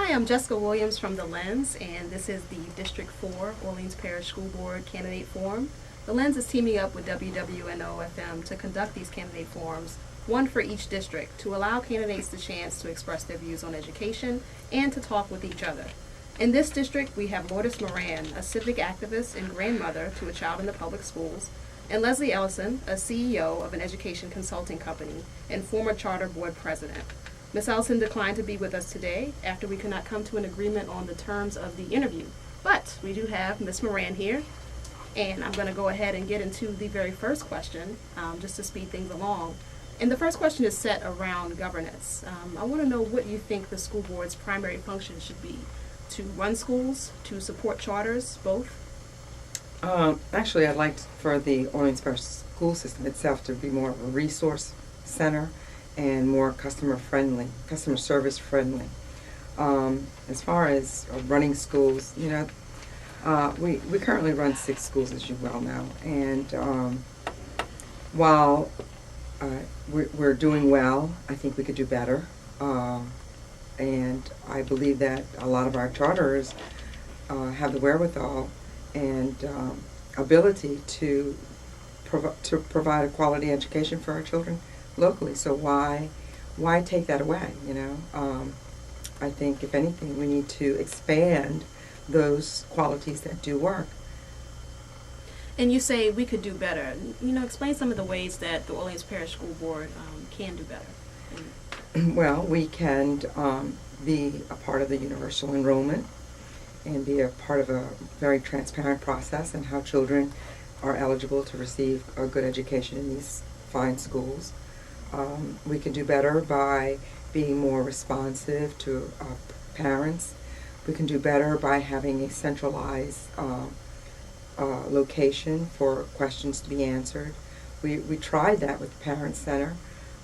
Hi, I'm Jessica Williams from The Lens, and this is the District 4 Orleans Parish School Board Candidate Forum. The Lens is teaming up with WWNO-FM to conduct these candidate forums, one for each district, to allow candidates the chance to express their views on education and to talk with each other. In this district, we have Lourdes Moran, a civic activist and grandmother to a child in the public schools, and Leslie Ellison, a CEO of an education consulting company and former charter board president. Ms. Ellison declined to be with us today after we could not come to an agreement on the terms of the interview. But we do have Ms. Moran here, and I'm going to go ahead and get into the very first question, just to speed things along. And the first question is set around governance. I want to know what you think the school board's primary function should be: to run schools, to support charters, both? Actually, I'd like for the Orleans Parish school system itself to be more of a resource center and more customer service friendly. As far as running schools, we currently run 6 schools, as you well know, and while we're doing well, I think we could do better, and I believe that a lot of our charters have the wherewithal and ability to provide a quality education for our children locally. So why take that away? I think if anything, we need to expand those qualities that do work. And you say we could do better. Explain some of the ways that the Orleans Parish School Board can do better. Well, we can be a part of the universal enrollment and be a part of a very transparent process and how children are eligible to receive a good education in these fine schools. We can do better by being more responsive to parents. We can do better by having a centralized location for questions to be answered. We tried that with the Parent Center,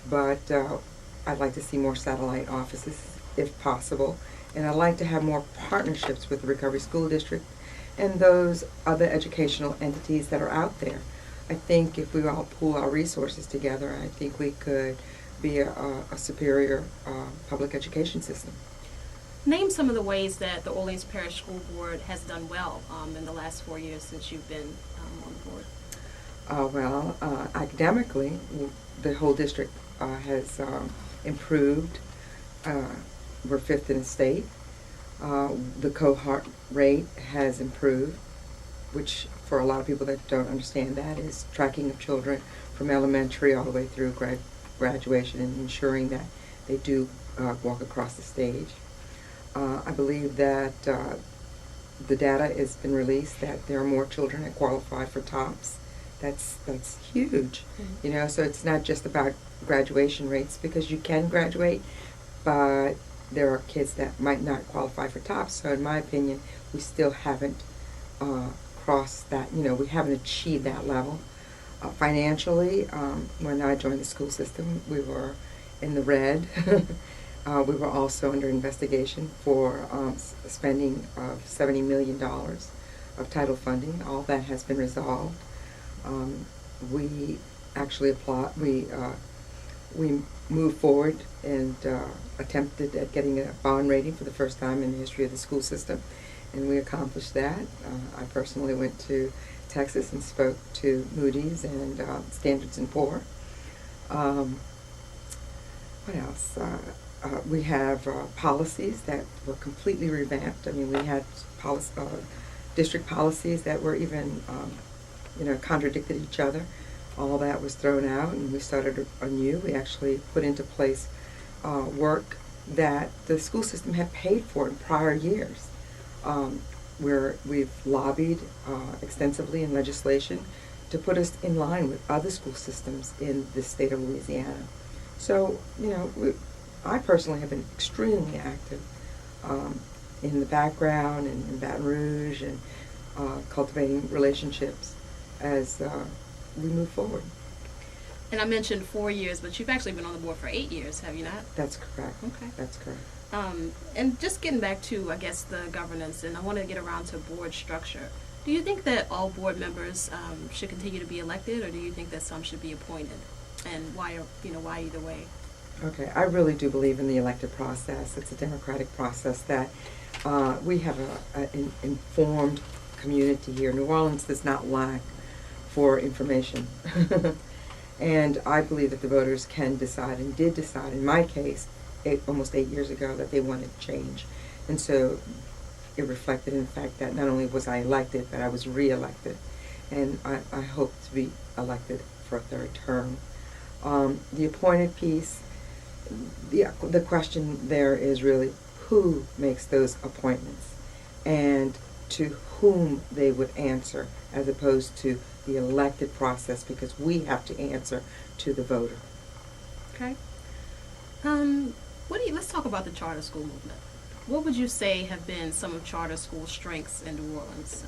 but I'd like to see more satellite offices if possible. And I'd like to have more partnerships with the Recovery School District and those other educational entities that are out there. I think if we all pool our resources together, I think we could be a superior public education system. Name some of the ways that the Orleans Parish School Board has done well in the last 4 years since you've been on the board. Academically, the whole district has improved. We're 5th in the state. The cohort rate has improved, which for a lot of people that don't understand that is tracking of children from elementary all the way through graduation and ensuring that they do walk across the stage. I believe that the data has been released that there are more children that qualify for TOPS. That's huge. Mm-hmm. So it's not just about graduation rates, because you can graduate, but there are kids that might not qualify for TOPS. So in my opinion, we still haven't crossed that, we haven't achieved that level. Financially, when I joined the school system, we were in the red. We were also under investigation for spending of $70 million of title funding. All that has been resolved. We actually we moved forward and attempted at getting a bond rating for the first time in the history of the school system, and we accomplished that. I personally went to Texas and spoke to Moody's and Standards & Poor. What else? We have policies that were completely revamped. We had district policies that were even, contradicted each other. All that was thrown out, and we started anew. We actually put into place work that the school system had paid for in prior years. Where we've lobbied extensively in legislation to put us in line with other school systems in the state of Louisiana. So, I personally have been extremely active in the background and in Baton Rouge and cultivating relationships as we move forward. And I mentioned 4 years, but you've actually been on the board for 8 years, have you not? That's correct. Okay. That's correct. And just getting back to, I guess, the governance, and I want to get around to board structure. Do you think that all board members should continue to be elected, or do you think that some should be appointed? And why either way? Okay, I really do believe in the elected process. It's a democratic process that we have an informed community here. New Orleans does not lack for information. And I believe that the voters can decide, and did decide, in my case, almost 8 years ago, that they wanted change. And so it reflected in the fact that not only was I elected, but I was re-elected. And I hope to be elected for a third term. The appointed piece, the question there is really who makes those appointments and to whom they would answer, as opposed to the elected process, because we have to answer to the voter. Okay. Let's talk about the charter school movement. What would you say have been some of charter school strengths in New Orleans?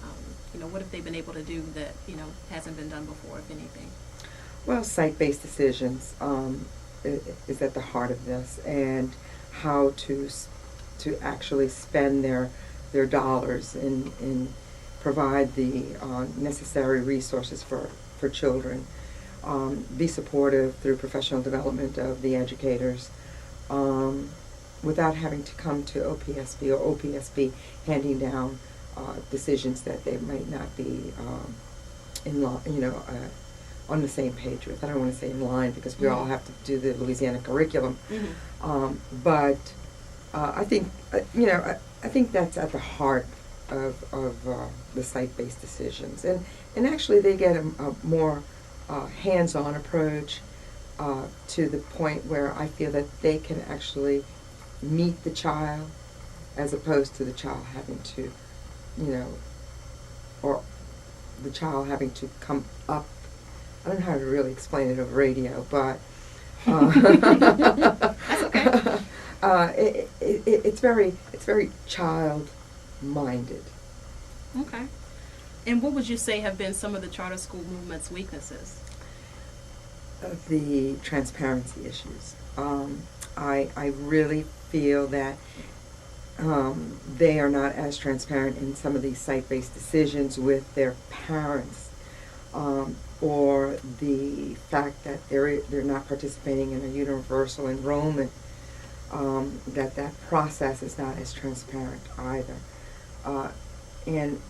What have they been able to do that, hasn't been done before, if anything? Well, site-based decisions is at the heart of this, and how to actually spend their dollars and provide the necessary resources for children. Be supportive through professional development of the educators, without having to come to OPSB or OPSB handing down decisions that they might not be in law, on the same page with. I don't want to say in line, because we all have to do the Louisiana curriculum. But I think I think that's at the heart of the site-based decisions, and actually they get a more hands-on approach to the point where I feel that they can actually meet the child, as opposed to the child having to, or the child having to come up. I don't know how to really explain it over radio, but That's okay. It's very child-minded. Okay. And what would you say have been some of the charter school movement's weaknesses? The transparency issues. I really feel that they are not as transparent in some of these site-based decisions with their parents, or the fact that they're not participating in a universal enrollment. That process is not as transparent either. And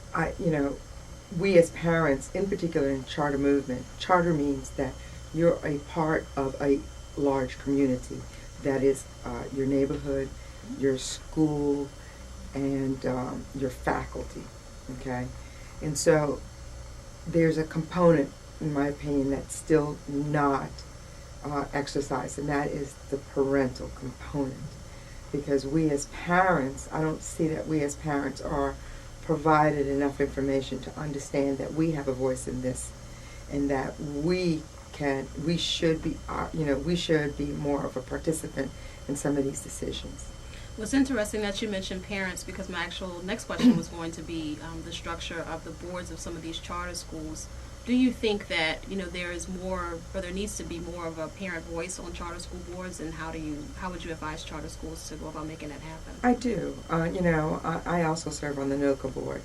we as parents, in particular in charter movement, charter means that you're a part of a large community that is your neighborhood, your school, and your faculty, okay? And so there's a component, in my opinion, that's still not exercised, and that is the parental component. Because we as parents, I don't see that we as parents are provided enough information to understand that we have a voice in this, and that we should be more of a participant in some of these decisions. Well, it's interesting that you mentioned parents, because my actual next question was going to be the structure of the boards of some of these charter schools. Do you think that there is more, or there needs to be more of a parent voice on charter school boards, and how would you advise charter schools to go about making that happen? I do. I also serve on the NOCA board,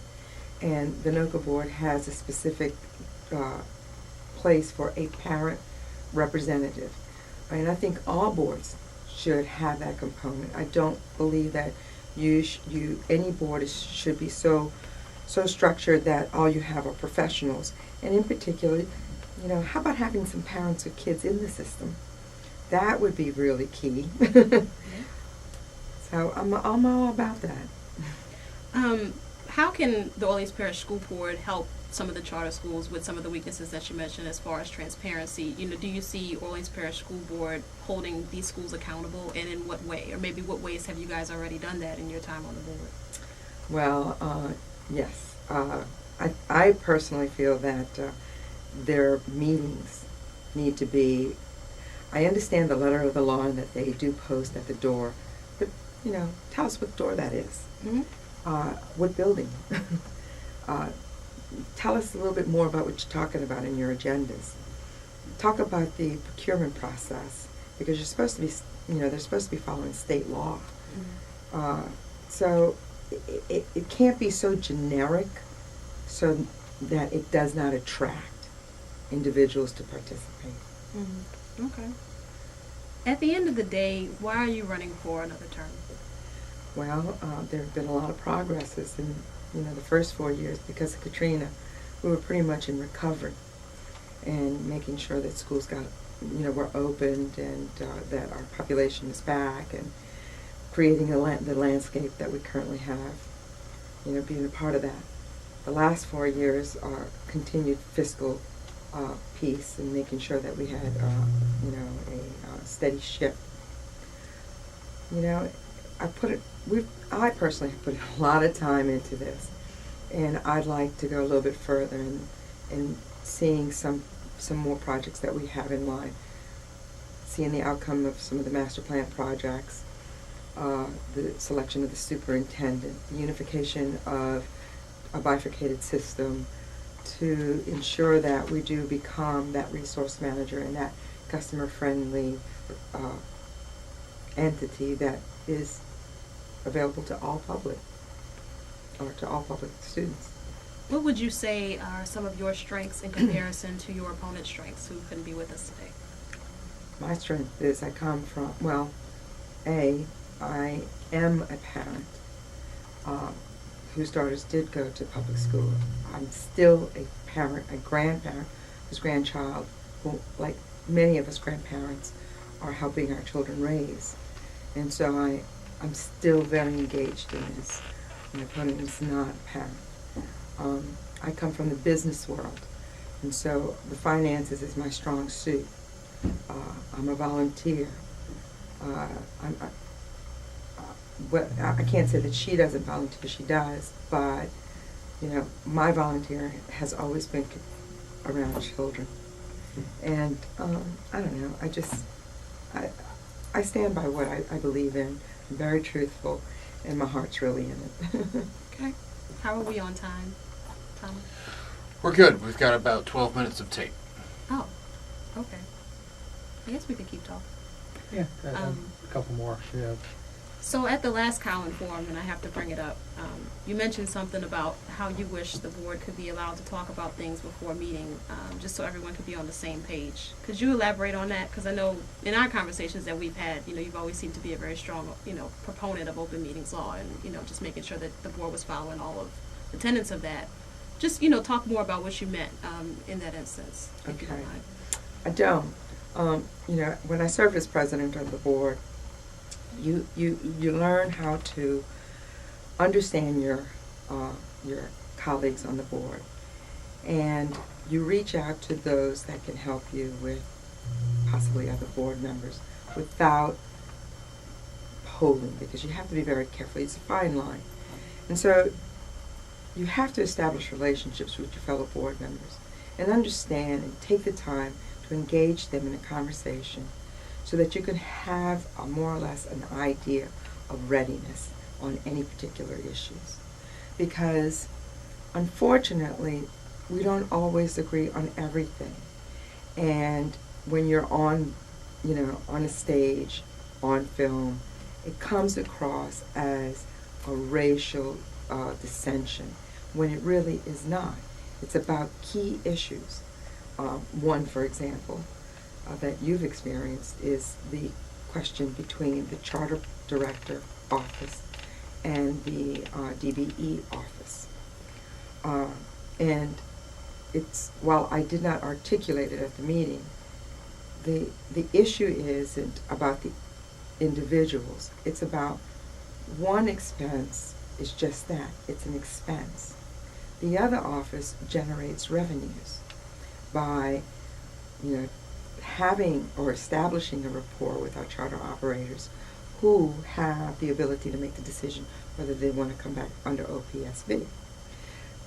and the NOCA board has a specific place for a parent representative. And I think all boards should have that component. I don't believe that any board should be so structured that all you have are professionals. And in particular, how about having some parents with kids in the system? That would be really key. So I'm all about that. How can the Orleans Parish School Board help some of the charter schools with some of the weaknesses that you mentioned as far as transparency? Do you see Orleans Parish School Board holding these schools accountable, and in what way? Or maybe what ways have you guys already done that in your time on the board? Well, yes. I personally feel that their meetings need to be, I understand the letter of the law and that they do post at the door, but, tell us what door that is. Mm-hmm. What building? Tell us a little bit more about what you're talking about in your agendas. Talk about the procurement process, because you're supposed to be, they're supposed to be following state law. Mm-hmm. So it can't be so generic so that it does not attract individuals to participate. Mm-hmm. Okay. At the end of the day, why are you running for another term? Well, there have been a lot of progresses in, the first 4 years because of Katrina. We were pretty much in recovery and making sure that schools were opened and that our population is back and creating the landscape that we currently have, being a part of that. The last 4 years are continued fiscal piece and making sure that we had, a steady ship. I personally have put a lot of time into this, and I'd like to go a little bit further and seeing some more projects that we have in mind, seeing the outcome of some of the master plan projects, the selection of the superintendent, the unification of a bifurcated system to ensure that we do become that resource manager and that customer-friendly entity that is available to all public, or to all public students. What would you say are some of your strengths in comparison to your opponent's strengths who couldn't be with us today? My strength is I come from, I am a parent whose daughters did go to public school. I'm still a parent, a grandparent whose grandchild, who, like many of us grandparents, are helping our children raise. And so I'm still very engaged in this. My opponent is not a parent. I come from the business world, and so the finances is my strong suit. I'm a volunteer. I can't say that she doesn't volunteer, she does, but, my volunteer has always been around children. And, I don't know, I stand by what I believe in. I'm very truthful, and my heart's really in it. Okay. How are we on time, Tom? We're good. We've got about 12 minutes of tape. Oh, okay. I guess we could keep talking. Yeah, a couple more. Yeah. So at the last Cowan Forum, and I have to bring it up, you mentioned something about how you wish the board could be allowed to talk about things before meeting, just so everyone could be on the same page. Could you elaborate on that? Because I know in our conversations that we've had, you've always seemed to be a very strong, proponent of open meetings law and, just making sure that the board was following all of the tenets of that. Just, talk more about what you meant in that instance, if you don't mind. I don't. When I served as president of the board, you learn how to understand your colleagues on the board, and you reach out to those that can help you with possibly other board members without polling, because you have to be very careful. It's a fine line. And so you have to establish relationships with your fellow board members and understand and take the time to engage them in a conversation so that you can have more or less an idea of readiness on any particular issues. Because unfortunately, we don't always agree on everything. And when you're on, on a stage, on film, it comes across as a racial dissension when it really is not. It's about key issues. One, for example, that you've experienced is the question between the charter director office and the DBE office. And it's, while I did not articulate it at the meeting, the issue isn't about the individuals. It's about one expense is just that. It's an expense. The other office generates revenues by, having or establishing a rapport with our charter operators who have the ability to make the decision whether they want to come back under OPSB.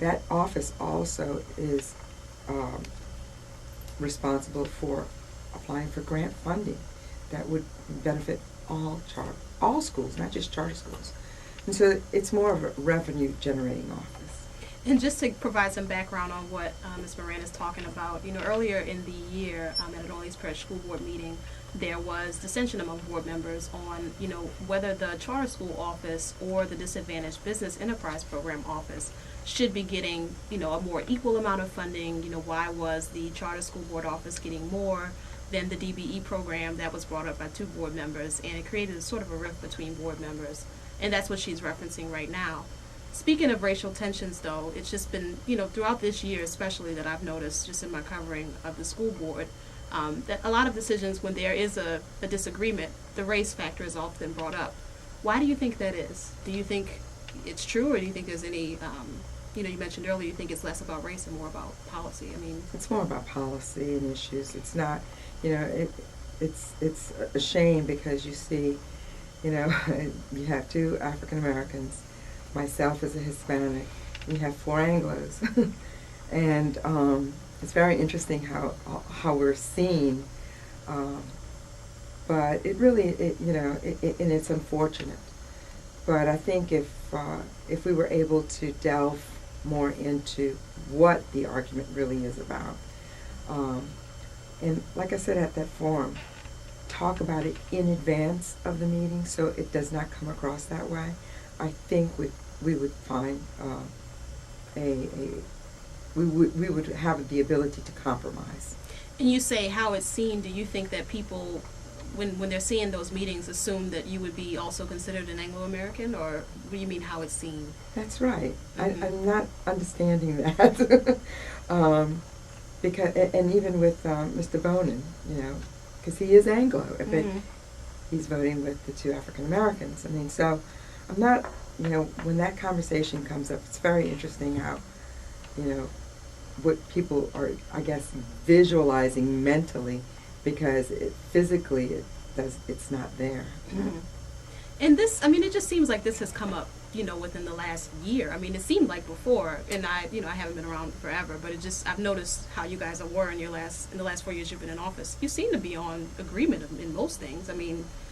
That office also is responsible for applying for grant funding that would benefit all schools, not just charter schools. And so it's more of a revenue generating office. And just to provide some background on what Ms. Moran is talking about, earlier in the year at an Lourdes Parish School Board meeting, there was dissension among board members on, whether the charter school office or the disadvantaged business enterprise program office should be getting, a more equal amount of funding. Why was the charter school board office getting more then the DBE program that was brought up by 2 board members, and it created a sort of a rift between board members, and that's what she's referencing right now. Speaking of racial tensions, though, it's just been, throughout this year especially, that I've noticed just in my covering of the school board, that a lot of decisions, when there is a disagreement, the race factor is often brought up. Why do you think that is? Do you think it's true, or do you think there's any, you mentioned earlier you think it's less about race and more about policy? I mean, it's more about policy and issues. It's not, it's a shame because you see, you have 2 African Americans, myself as a Hispanic, you have 4 Anglos, and it's very interesting how we're seen, but it really, and it's unfortunate. But I think if we were able to delve more into what the argument really is about, and like I said at that forum, talk about it in advance of the meeting so it does not come across that way, I think we would find we would have the ability to compromise. And you say how it's seen. Do you think that people, when they're seeing those meetings, assume that you would be also considered an Anglo-American, or what do you mean how it's seen? That's right. Mm-hmm. I'm not understanding that. Because, and even with Mr. Bonin, because he is Anglo, but Mm-hmm. he's voting with the 2 African Americans. I mean, so I'm not, when that conversation comes up, it's very interesting how, what people are, I guess, visualizing mentally, because physically it's not there. Mm-hmm. And this, it just seems like this has come up, within the last year. It seemed like before, and I haven't been around forever, but I've noticed how you guys were in the last 4 years you've been in office. You seem to be on agreement in most things.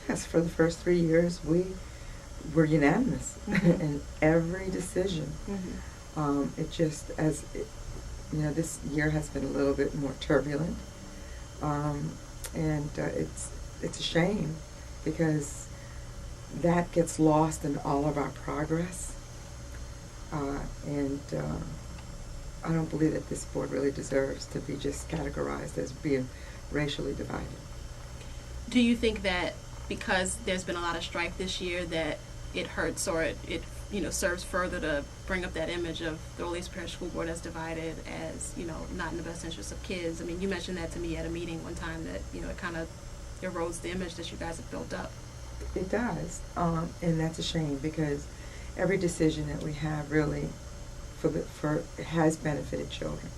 Yes, for the first 3 years, we were unanimous Mm-hmm. in every decision. Mm-hmm. This year has been a little bit more turbulent, and it's a shame because that gets lost in all of our progress, and I don't believe that this board really deserves to be just categorized as being racially divided. Do you think that because there's been a lot of strife this year that it hurts, or it serves further to bring up that image of the Lourdes Parish School Board as divided, as not in the best interest of kids? You mentioned that to me at a meeting one time, that it kind of erodes the image that you guys have built up. It does, and that's a shame because every decision that we have really has benefited children,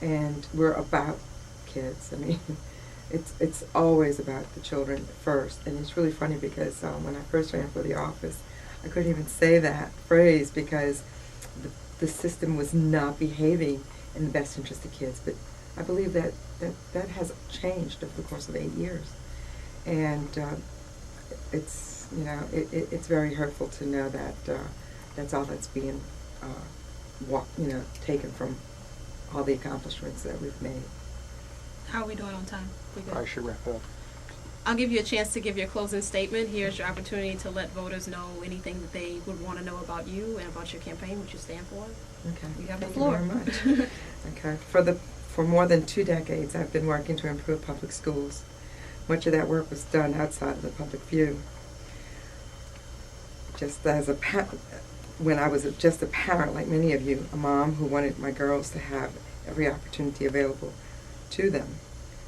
and we're about kids. It's always about the children first, and it's really funny because when I first ran for the office, I couldn't even say that phrase because the system was not behaving in the best interest of kids. But I believe that has changed over the course of 8 years, and it's it's very hurtful to know that that's all that's being taken from all the accomplishments that we've made. How are we doing on time? We good? I should wrap up. I'll give you a chance to give your closing statement. Here's your opportunity to let voters know anything that they would want to know about you and about your campaign, what you stand for. Okay. You have the Thank floor. you very much. Okay. For more than 2 decades, I've been working to improve public schools. Much of that work was done outside of the public view. Just as when I was just a parent, like many of you, a mom who wanted my girls to have every opportunity available to them.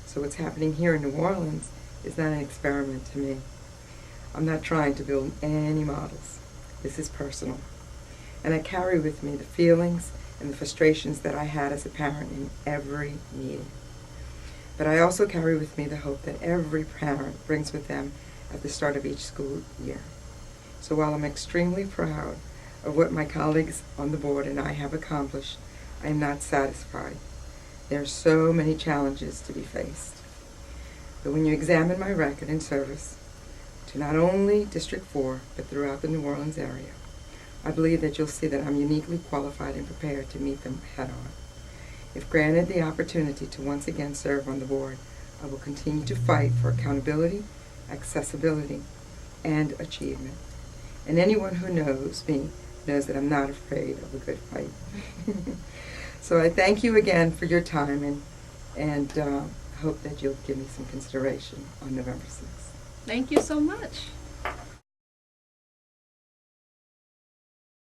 So what's happening here in New Orleans is not an experiment to me. I'm not trying to build any models. This is personal. And I carry with me the feelings and the frustrations that I had as a parent in every meeting. But I also carry with me the hope that every parent brings with them at the start of each school year. So while I'm extremely proud of what my colleagues on the board and I have accomplished, I am not satisfied. There are so many challenges to be faced. But when you examine my record in service to not only District 4, but throughout the New Orleans area, I believe that you'll see that I'm uniquely qualified and prepared to meet them head-on. If granted the opportunity to once again serve on the board, I will continue to fight for accountability, accessibility, and achievement. And anyone who knows me knows that I'm not afraid of a good fight. So I thank you again for your time, and I hope that you'll give me some consideration on November 6th. Thank you so much.